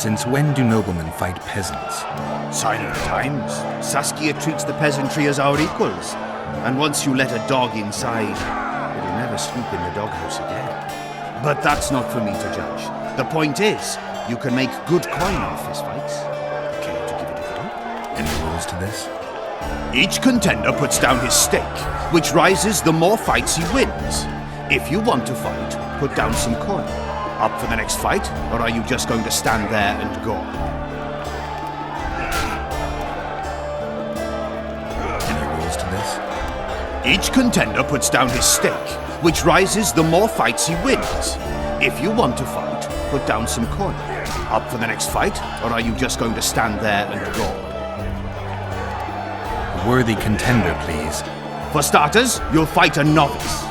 Since when do noblemen fight peasants? Sign of the times. Saskia treats the peasantry as our equals. And once you let a dog inside, it'll never sleep in the doghouse again. But that's not for me to judge. The point is, you can make good coin on fistfights. Care to give it a go? Any rules to this? Each contender puts down his stake, which rises the more fights he wins. If you want to fight, put down some coin. Up for the next fight, or are you just going to stand there and go? Any rules to this? Each contender puts down his stake, which rises the more fights he wins. If you want to fight, put down some coin. Up for the next fight, or are you just going to stand there and go? A worthy contender, please. For starters, you'll fight a novice.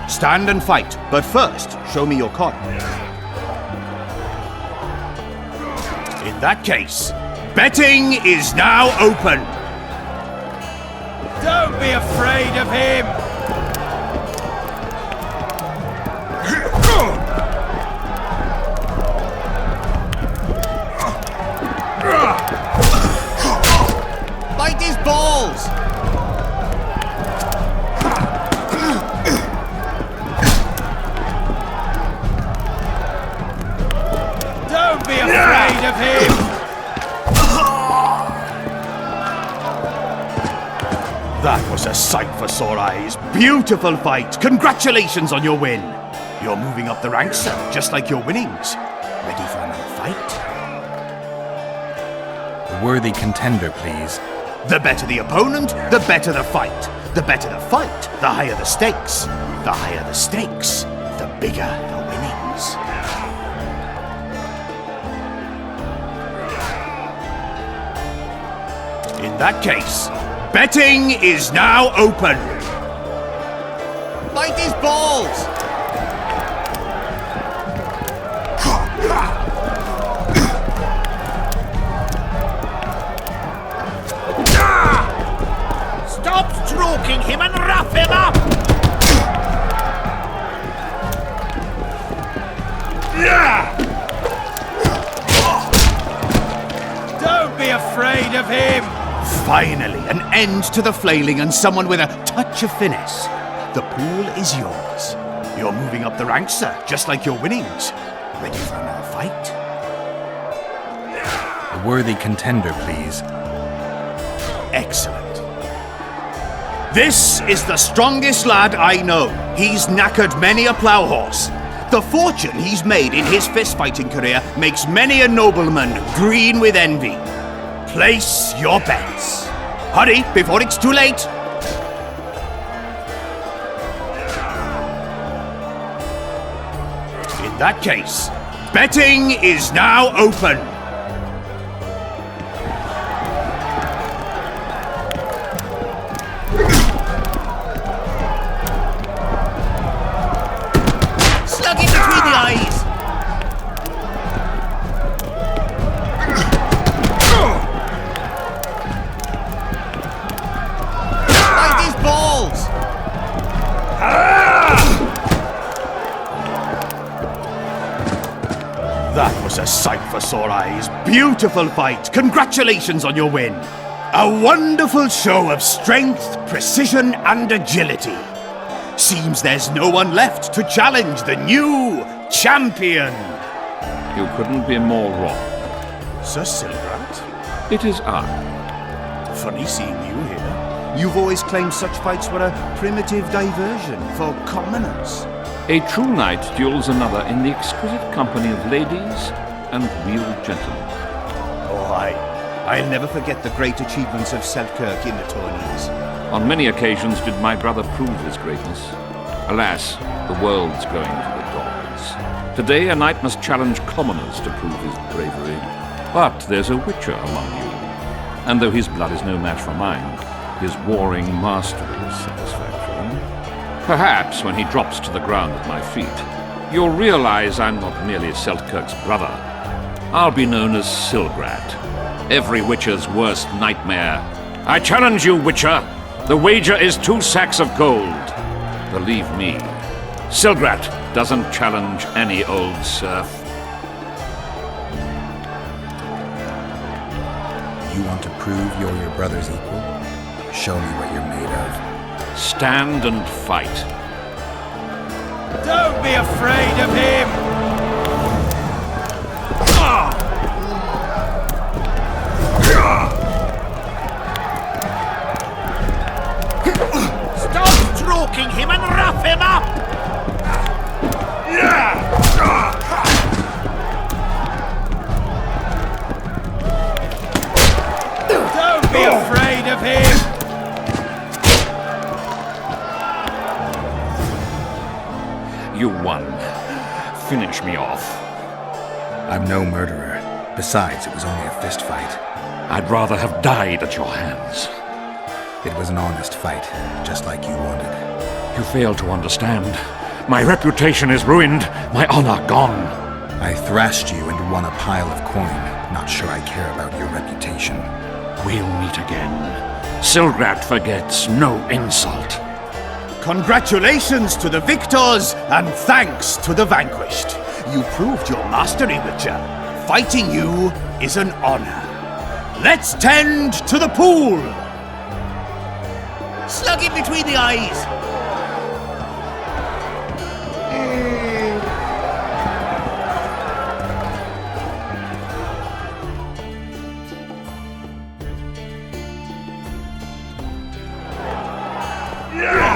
Stand and fight, but first, show me your coin. In that case, betting is now open. Don't be afraid of him! Bite his balls! Don't be afraid of him! That was a sight for sore eyes. Beautiful fight. Congratulations on your win. You're moving up the ranks, sir, just like your winnings. Ready for another fight? A worthy contender, please. The better the opponent, the better the fight. The better the fight, the higher the stakes. The higher the stakes, the bigger the winnings. In that case, betting is now open. Bite his balls! Stop stroking him and rough him up! Don't be afraid of him! Finally, an end to the flailing and someone with a touch of finesse. The pool is yours. You're moving up the ranks, sir, just like your winnings. Ready for another fight? A worthy contender, please. Excellent. This is the strongest lad I know. He's knackered many a plough horse. The fortune he's made in his fist-fighting career makes many a nobleman green with envy. Place your bets. Hurry, before it's too late. In that case, betting is now open. Slug it between the eyes. Bite his balls. That was a sight for sore eyes. Beautiful fight. Congratulations on your win. A wonderful show of strength, precision, and agility. Seems there's no one left to challenge the new champion. You couldn't be more wrong. Sir Silgrat? It is I. Funny seeing you here. You've always claimed such fights were a primitive diversion for commoners. A true knight duels another in the exquisite company of ladies and real gentlemen. Oh, I'll never forget the great achievements of Selkirk in the tourneys. On many occasions did my brother prove his greatness. Alas, the world's going to the dogs. Today a knight must challenge commoners to prove his bravery. But there's a witcher among you. And though his blood is no match for mine, his warring mastery is satisfactory. Perhaps when he drops to the ground at my feet, you'll realize I'm not merely Selkirk's brother. I'll be known as Silgrat, every witcher's worst nightmare. I challenge you, witcher. The wager is 2 sacks of gold. Believe me, Silgrat doesn't challenge any old serf. You want to prove you're your brother's equal? Show me what you're made of. Stand and fight. Don't be afraid of him! Stop stroking him and rough him up! Don't be afraid of him! You won. Finish me off. I'm no murderer. Besides, it was only a fist fight. I'd rather have died at your hands. It was an honest fight, just like you wanted. You fail to understand. My reputation is ruined, my honor gone. I thrashed you and won a pile of coin. Not sure I care about your reputation. We'll meet again. Silgrat forgets no insult. Congratulations to the victors, and thanks to the vanquished. You proved your mastery, Witcher. Fighting you is an honor. Let's tend to the pool! Slug him between the eyes!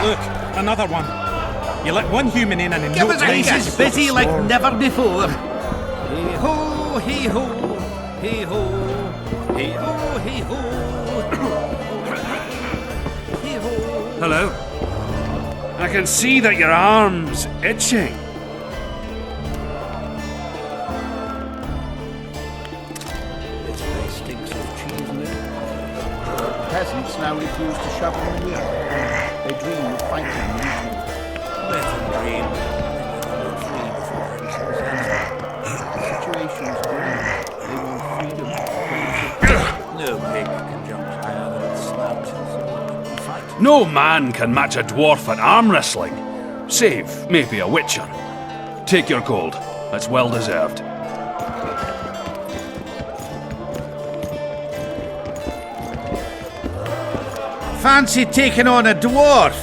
Look, another one. You let one human in and in no time... He's busy like never before. Hey-ho, hey-ho, hey-ho, hey-ho, hey-ho. Hey-ho. Hello? I can see that your arm's itching. This place stinks of cheese milk. Peasants now refuse to shovel the wheel. They dream of fighting and eating. Let them dream. They're free before the situation is grim. They want freedom. No pig can jump higher than its snout. Fight. No man can match a dwarf at arm wrestling. Save maybe a witcher. Take your gold. That's well deserved. Fancy taking on a dwarf?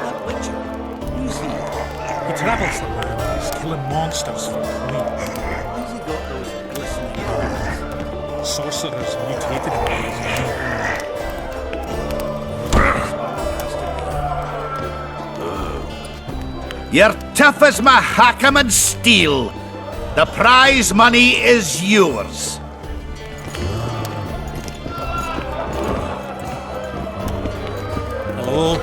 That Witcher, who's he? He travels the land, he's killing monsters for coin. Why's he got those glistening eyes? Sorcerers mutated him by his name. You're tough as Mahakam steel. The prize money is yours. Hello?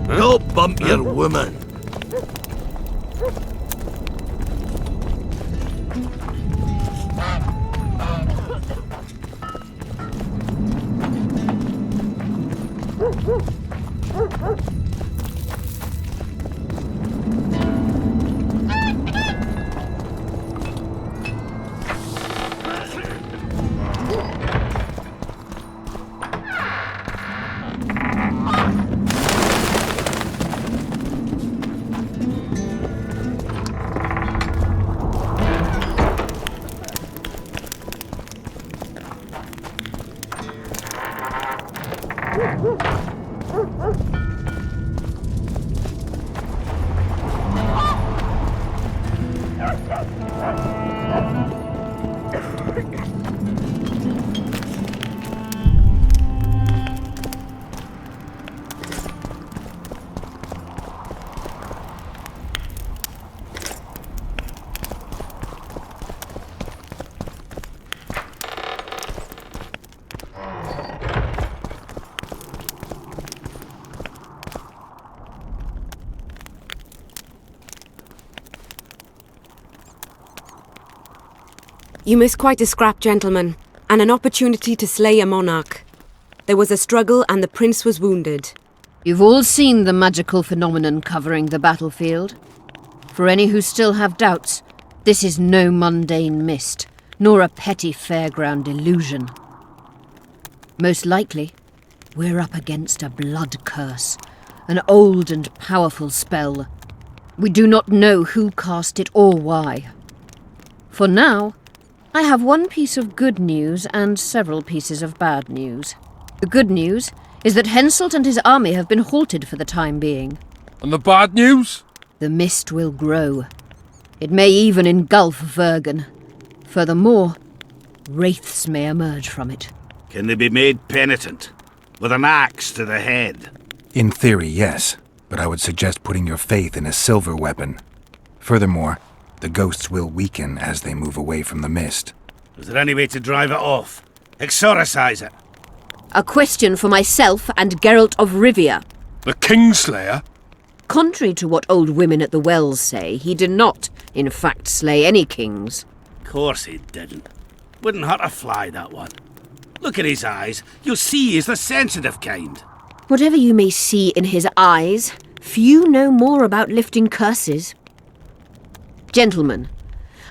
Don't bump your woman. You miss quite a scrap, gentlemen, and an opportunity to slay a monarch. There was a struggle and the prince was wounded. You've all seen the magical phenomenon covering the battlefield. For any who still have doubts, this is no mundane mist, nor a petty fairground illusion. Most likely, we're up against a blood curse, an old and powerful spell. We do not know who cast it or why. For now, I have one piece of good news and several pieces of bad news. The good news is that Henselt and his army have been halted for the time being. And the bad news? The mist will grow. It may even engulf Vergen. Furthermore, wraiths may emerge from it. Can they be made penitent? With an axe to the head? In theory, yes, but I would suggest putting your faith in a silver weapon. Furthermore, the ghosts will weaken as they move away from the mist. Is there any way to drive it off? Exorcise it? A question for myself and Geralt of Rivia. The Kingslayer? Contrary to what old women at the wells say, he did not, in fact, slay any kings. Course he didn't. Wouldn't hurt a fly, that one. Look at his eyes. You'll see he's the sensitive kind. Whatever you may see in his eyes, few know more about lifting curses. Gentlemen,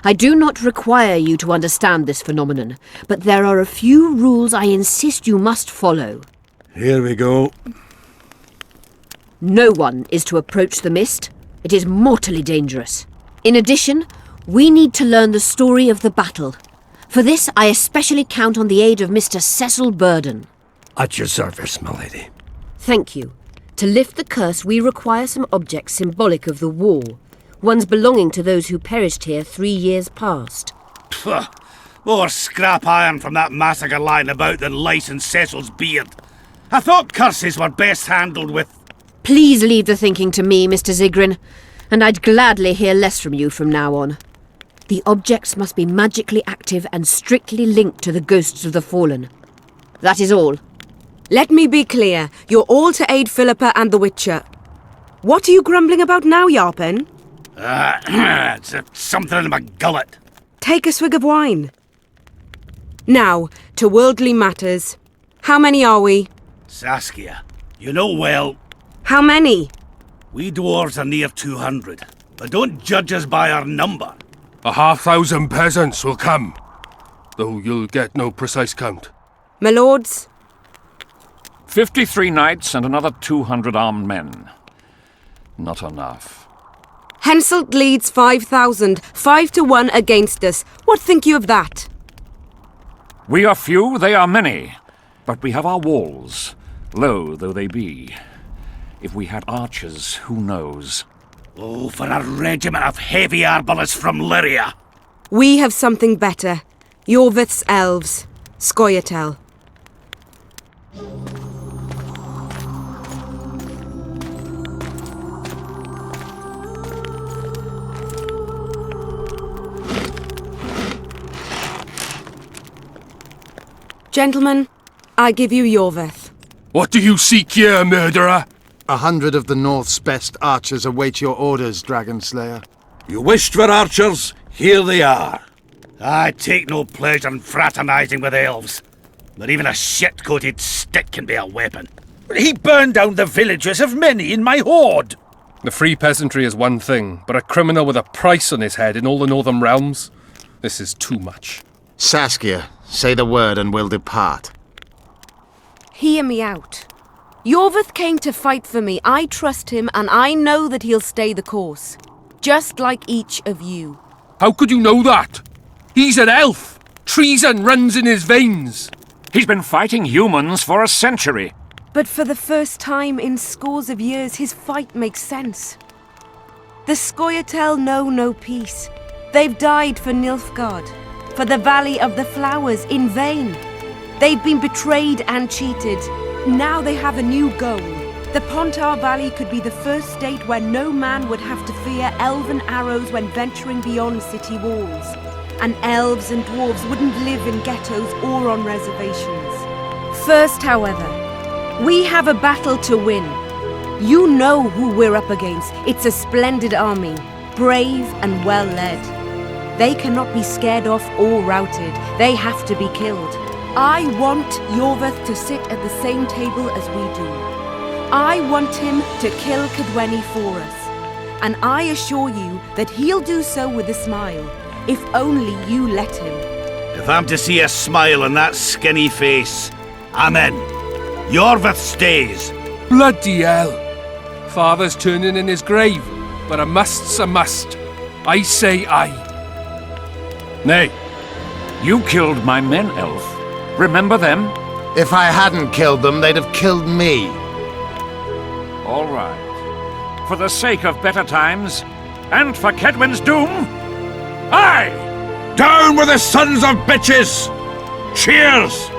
I do not require you to understand this phenomenon, but there are a few rules I insist you must follow. Here we go. No one is to approach the mist. It is mortally dangerous. In addition, we need to learn the story of the battle. For this, I especially count on the aid of Mr. Cecil Burden. At your service, my lady. Thank you. To lift the curse, we require some objects symbolic of the war. Ones belonging to those who perished here 3 years past. Pugh! More scrap iron from that massacre lying about than lice in Cecil's beard. I thought curses were best handled with... Please leave the thinking to me, Mr. Zigrin, and I'd gladly hear less from you from now on. The objects must be magically active and strictly linked to the ghosts of the fallen. That is all. Let me be clear. You're all to aid Philippa and the Witcher. What are you grumbling about now, Yarpen? It's something in my gullet. Take a swig of wine. Now, to worldly matters. How many are we? Saskia, you know well... How many? We dwarves are near 200, but don't judge us by our number. 1,000 peasants will come, though you'll get no precise count. My lords? 53 knights and another 200 armed men. Not enough. Henselt leads 5,000, 5-1 against us. What think you of that? We are few, they are many, but we have our walls, low though they be. If we had archers, who knows? Oh, for a regiment of heavy arbalists from Lyria. We have something better. Yorvith's elves. Scoia'tael. Gentlemen, I give you Yorvith. What do you seek here, murderer? 100 of the North's best archers await your orders, Dragon Slayer. You wished for archers? Here they are. I take no pleasure in fraternizing with elves. But even a shit-coated stick can be a weapon. He burned down the villages of many in my horde. The free peasantry is one thing, but a criminal with a price on his head in all the Northern realms? This is too much. Saskia, say the word and we'll depart. Hear me out. Yorvith came to fight for me. I trust him, and I know that he'll stay the course. Just like each of you. How could you know that? He's an elf! Treason runs in his veins! He's been fighting humans for a century. But for the first time in scores of years, his fight makes sense. The Scoia'tael know no peace. They've died for Nilfgaard, for the Valley of the Flowers, in vain. They've been betrayed and cheated. Now they have a new goal. The Pontar Valley could be the first state where no man would have to fear elven arrows when venturing beyond city walls. And elves and dwarves wouldn't live in ghettos or on reservations. First, however, we have a battle to win. You know who we're up against. It's a splendid army, brave and well led. They cannot be scared off or routed. They have to be killed. I want Yorveth to sit at the same table as we do. I want him to kill Cadweni for us. And I assure you that he'll do so with a smile, if only you let him. If I'm to see a smile on that skinny face, I'm in. Yorveth stays. Bloody hell. Father's turning in his grave, but a must's a must. I say aye. Nay, you killed my men, Elf. Remember them? If I hadn't killed them, they'd have killed me. All right. For the sake of better times, and for Kedwen's doom, aye! Down with the sons of bitches! Cheers!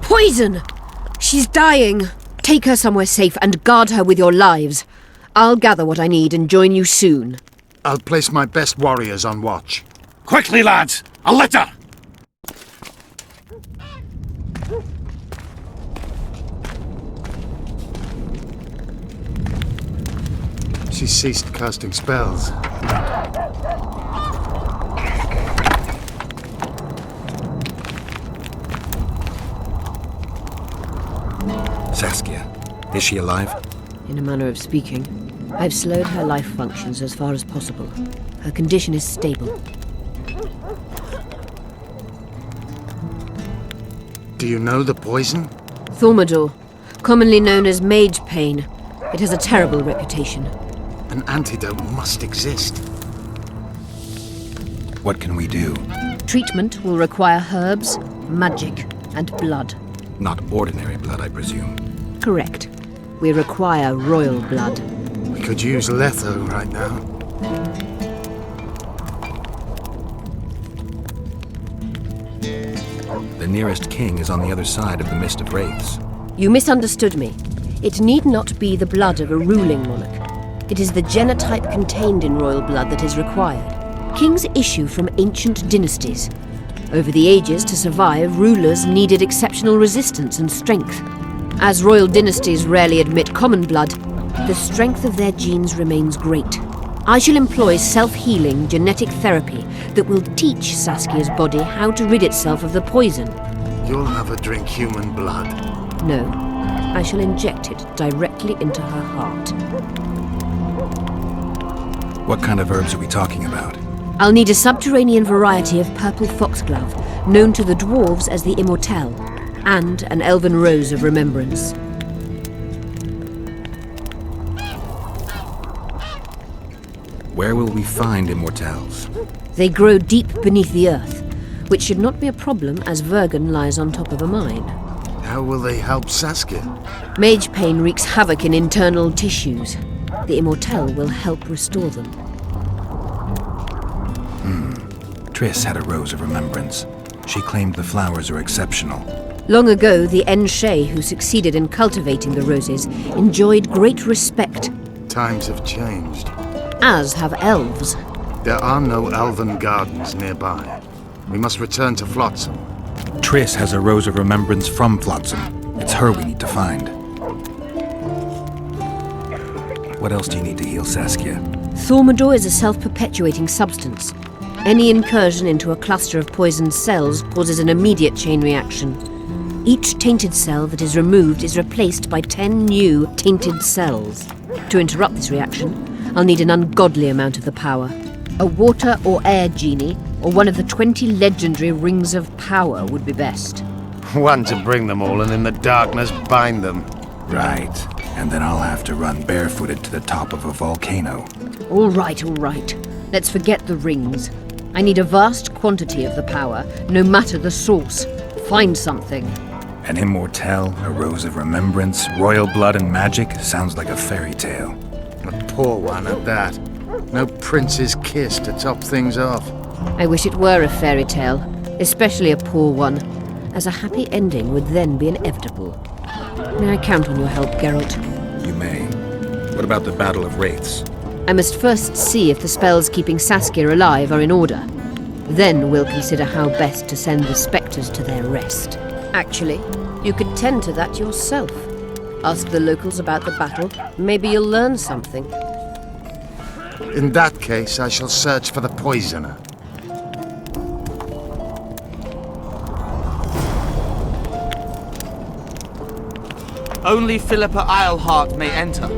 Poison! She's dying. Take her somewhere safe and guard her with your lives. I'll gather what I need and join you soon. I'll place my best warriors on watch. Quickly, lads! A litter! She ceased casting spells. Saskia, is she alive? In a manner of speaking, I've slowed her life functions as far as possible. Her condition is stable. Do you know the poison? Thaumadur, commonly known as mage pain. It has a terrible reputation. An antidote must exist. What can we do? Treatment will require herbs, magic, and blood. Not ordinary blood, I presume. Correct. We require royal blood. We could use Letho right now. The nearest king is on the other side of the Mist of Wraiths. You misunderstood me. It need not be the blood of a ruling monarch. It is the genotype contained in royal blood that is required. Kings issue from ancient dynasties. Over the ages, to survive, rulers needed exceptional resistance and strength. As royal dynasties rarely admit common blood, the strength of their genes remains great. I shall employ self-healing genetic therapy that will teach Saskia's body how to rid itself of the poison. You'll have her drink human blood. No, I shall inject it directly into her heart. What kind of herbs are we talking about? I'll need a subterranean variety of purple foxglove, known to the dwarves as the Immortelle, and an elven rose of remembrance. Where will we find Immortelles? They grow deep beneath the earth, which should not be a problem as Vergen lies on top of a mine. How will they help Saskia? Mage pain wreaks havoc in internal tissues. The Immortelle will help restore them. Triss had a rose of remembrance. She claimed the flowers are exceptional. Long ago, the Enshe, who succeeded in cultivating the roses, enjoyed great respect. Times have changed. As have elves. There are no elven gardens nearby. We must return to Flotsam. Triss has a rose of remembrance from Flotsam. It's her we need to find. What else do you need to heal Saskia? Thaumadur is a self-perpetuating substance. Any incursion into a cluster of poisoned cells causes an immediate chain reaction. Each tainted cell that is removed is replaced by 10 new tainted cells. To interrupt this reaction, I'll need an ungodly amount of the power. A water or air genie, or one of the 20 legendary rings of power would be best. One to bring them all and in the darkness bind them. Right. And then I'll have to run barefooted to the top of a volcano. All right, all right. Let's forget the rings. I need a vast quantity of the power, no matter the source. Find something. An Immortelle, a rose of remembrance, royal blood and magic sounds like a fairy tale. A poor one at that. No prince's kiss to top things off. I wish it were a fairy tale, especially a poor one. as a happy ending would then be inevitable. May I count on your help, Geralt? You may. What about the Battle of Wraiths? I must first see if the spells keeping Saskia alive are in order. Then we'll consider how best to send the spectres to their rest. Actually, you could tend to that yourself. Ask the locals about the battle. Maybe you'll learn something. In that case, I shall search for the poisoner. Only Philippa Eilhart may enter.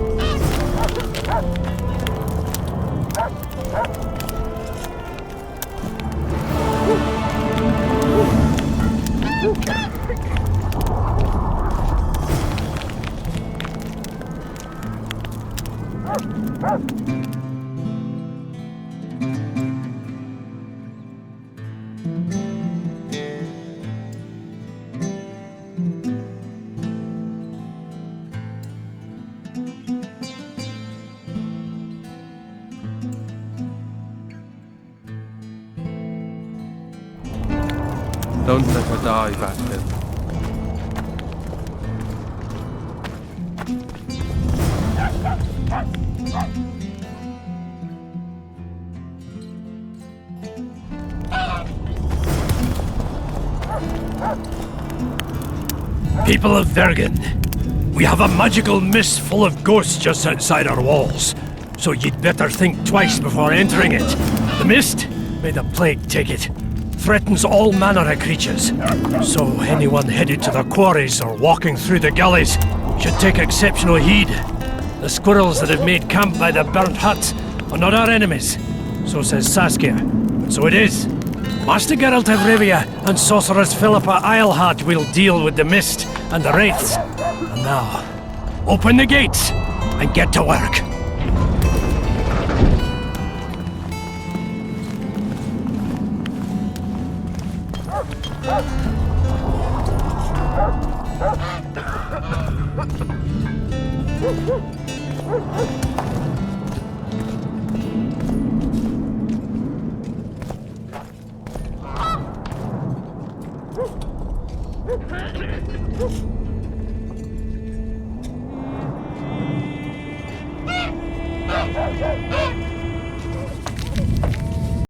Don't let her die, Vatlin. People of Vergen, we have a magical mist full of ghosts just outside our walls, so you'd better think twice before entering it. The mist, may the plague take it, threatens all manner of creatures, so anyone headed to the quarries or walking through the gullies should take exceptional heed. The squirrels that have made camp by the burnt huts are not our enemies, so says Saskia, and so it is. Master Geralt of Rivia and Sorceress Philippa Eilhart will deal with the mist and the wraiths. And now, open the gates and get to work.